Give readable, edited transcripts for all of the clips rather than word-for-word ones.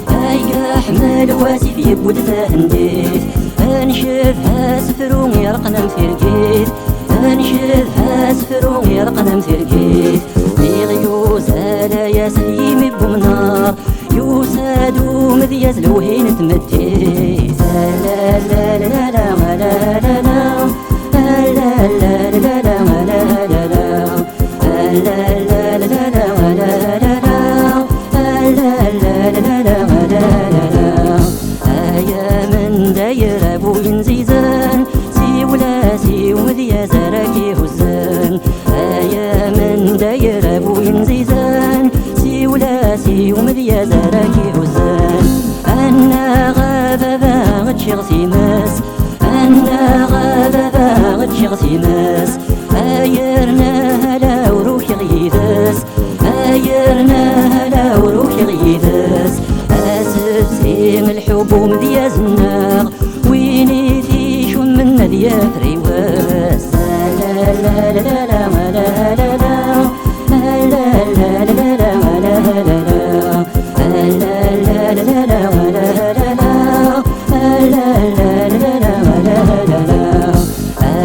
هاي حمل واسف يبود تهنديت انشفها سفرو يرقنا مثيركيت انشفها سفرو يرقنا مثيركيت ميغيوس هلا يا سليم بمنار يوسادو مذياز لوهين تمتيت لا لا لا لا لا لا لا لا لا لا لا لا زيزان سيولا سيوذ يا زراكي هزان آيا من داير أبوين زيزان سيولا سيوذ يا زراكي هزان أنا غابة باغت شغسي ماس أنا غابة باغت شغسي ماس آيرنا هلا وروحي غيثاس آيرنا هلا وروحي غيثاس أسف سيم الحب ومذياز النار ويني في شو من ذي فريواس لا لا لا لا لا لا لا لا لا لا لا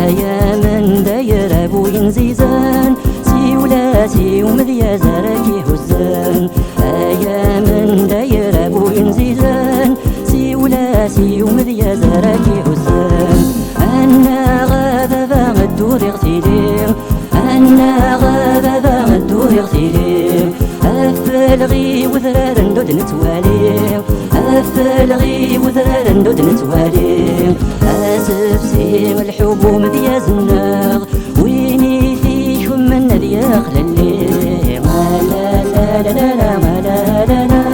آيا من داير أبوين زيزان سيولا سيومذ يا زراكي هزان آيا من داير أبوين زيزان سيولا سيومذ يا زراكي هزان أنا غابة باغد دور يغتيلي أنا غابة باغد دور يغتيلي أفلغي وذرار ندود نتوالي أفلغي وذرار ندود نتوالي أسف سيم الحب ومذياز النار ويني في شو من ذي خلالي لا لا لا لا لا لا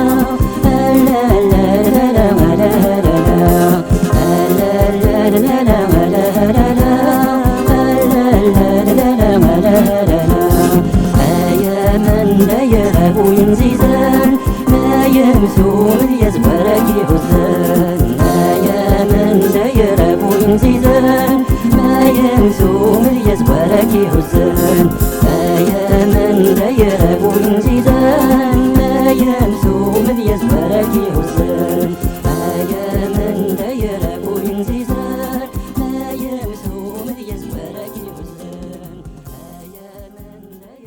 أبوين زيزان ما يمثول يزبركي هزان يا من داير أبوين زيزان ما يمثول يزبركي هزان يا من داير أبوين زيزان